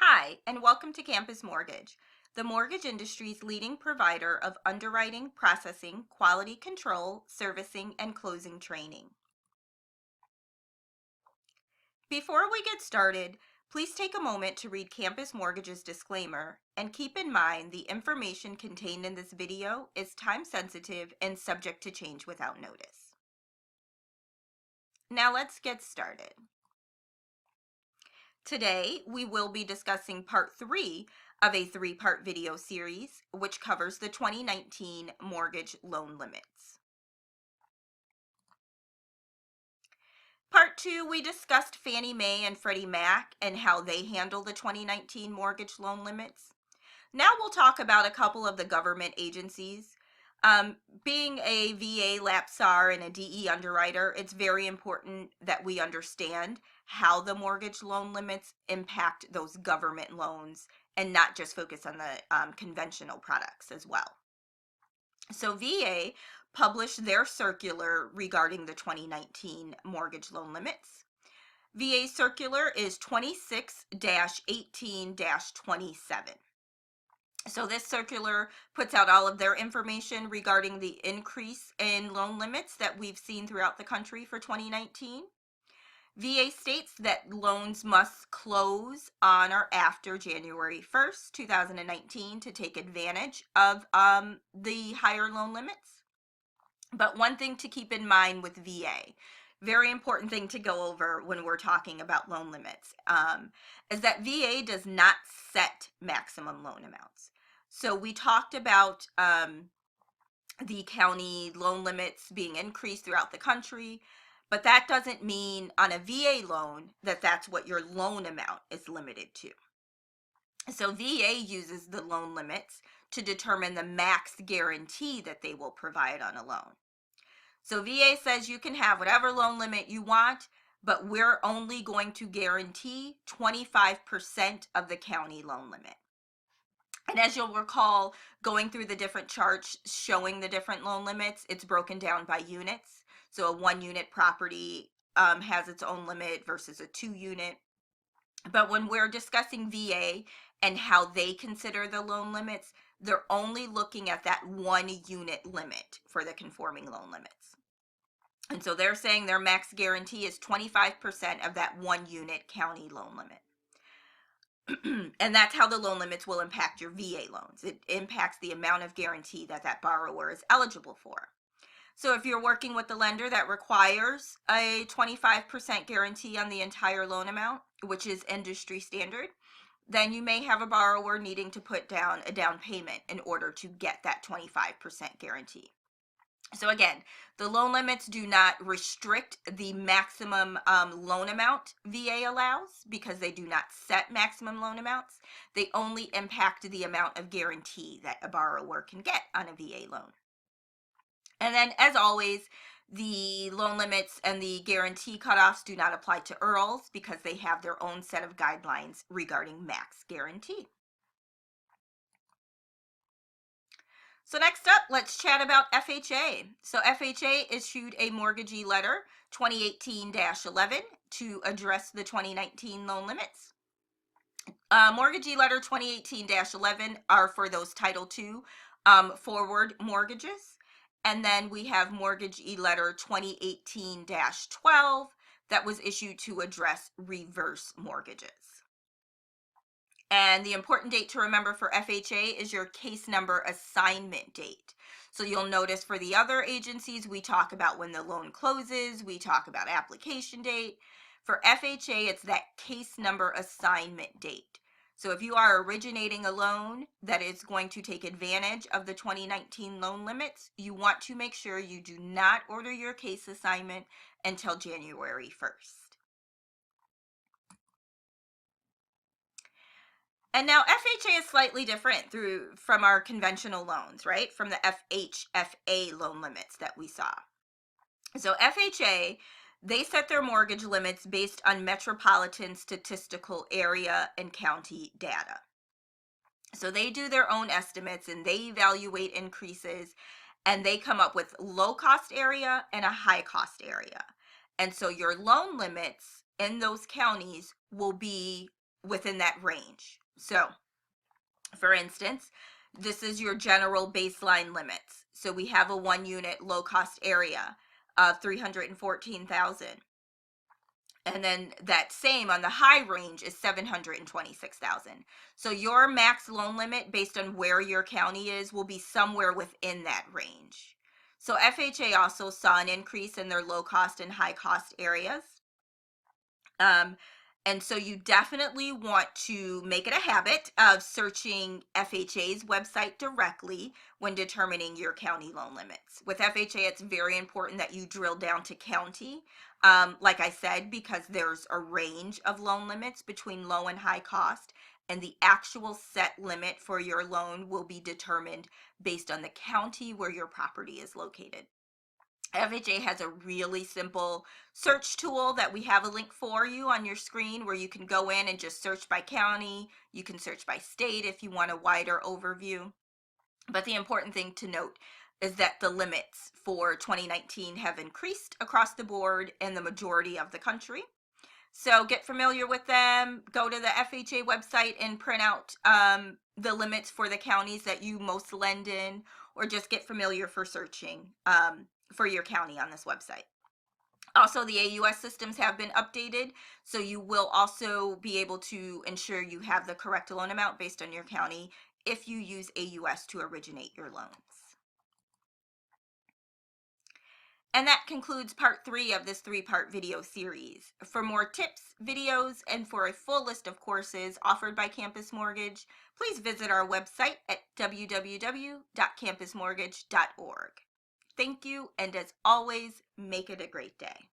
Hi, and welcome to Campus Mortgage, the mortgage industry's leading provider of underwriting, processing, quality control, servicing, and closing training. Before we get started, please take a moment to read Campus Mortgage's disclaimer and keep in mind the information contained in this video is time sensitive and subject to change without notice. Now let's get started. Today, we will be discussing part 3 of a 3-part video series, which covers the 2019 mortgage loan limits. Part 2, we discussed Fannie Mae and Freddie Mac and how they handle the 2019 mortgage loan limits. Now we'll talk about a couple of the government agencies. Being a VA lapsar and a DE underwriter, it's very important that we understand how the mortgage loan limits impact those government loans and not just focus on the conventional products as well. So VA published their circular regarding the 2019 mortgage loan limits. VA circular is 26-18-27. So this circular puts out all of their information regarding the increase in loan limits that we've seen throughout the country for 2019. VA states that loans must close on or after January 1st, 2019 to take advantage of the higher loan limits. But one thing to keep in mind with VA, very important thing to go over when we're talking about loan limits, is that VA does not set maximum loan amounts. So we talked about the county loan limits being increased throughout the country, but that doesn't mean on a VA loan that that's what your loan amount is limited to. So VA uses the loan limits to determine the max guarantee that they will provide on a loan. So VA says you can have whatever loan limit you want, but we're only going to guarantee 25% of the county loan limit. And as you'll recall, going through the different charts showing the different loan limits, it's broken down by units. So a 1-unit property has its own limit versus a 2-unit. But when we're discussing VA and how they consider the loan limits, they're only looking at that 1-unit limit for the conforming loan limits. And so they're saying their max guarantee is 25% of that 1-unit county loan limit. And that's how the loan limits will impact your VA loans. It impacts the amount of guarantee that that borrower is eligible for. So if you're working with the lender that requires a 25% guarantee on the entire loan amount, which is industry standard, then you may have a borrower needing to put down a down payment in order to get that 25% guarantee. So again, the loan limits do not restrict the maximum loan amount VA allows because they do not set maximum loan amounts. They only impact the amount of guarantee that a borrower can get on a VA loan. And then, as always, the loan limits and the guarantee cutoffs do not apply to IRRRLs because they have their own set of guidelines regarding max guarantee. So next up, let's chat about FHA. So FHA issued a mortgagee letter 2018-11 to address the 2019 loan limits. Mortgagee letter 2018-11 are for those Title II forward mortgages. And then we have mortgagee letter 2018-12 that was issued to address reverse mortgages. And the important date to remember for FHA is your case number assignment date. So you'll notice for the other agencies, we talk about when the loan closes, we talk about application date. For FHA, it's that case number assignment date. So if you are originating a loan that is going to take advantage of the 2019 loan limits, you want to make sure you do not order your case assignment until January 1st. And now FHA is slightly different from our conventional loans, right? From the FHA loan limits that we saw. So FHA, they set their mortgage limits based on metropolitan statistical area and county data. So they do their own estimates and they evaluate increases and they come up with low cost area and a high cost area. And so your loan limits in those counties will be within that range. So, for instance, this is your general baseline limits. So we have a 1-unit low cost area of 314,000. And then that same on the high range is 726,000. So your max loan limit based on where your county is will be somewhere within that range. So FHA also saw an increase in their low cost and high cost areas. And so you definitely want to make it a habit of searching FHA's website directly when determining your county loan limits. With FHA, it's very important that you drill down to county, like I said, because there's a range of loan limits between low and high cost, and the actual set limit for your loan will be determined based on the county where your property is located. FHA has a really simple search tool that we have a link for you on your screen where you can go in and just search by county. You can search by state if you want a wider overview. But the important thing to note is that the limits for 2019 have increased across the board in the majority of the country. So get familiar with them. Go to the FHA website and print out the limits for the counties that you most lend in, or just get familiar for searching for your county on this website. Also, the AUS systems have been updated, so you will also be able to ensure you have the correct loan amount based on your county if you use AUS to originate your loans. And that concludes part 3 of this 3-part video series. For more tips, videos, and for a full list of courses offered by Campus Mortgage, please visit our website at www.campusmortgage.org. Thank you, and as always, make it a great day.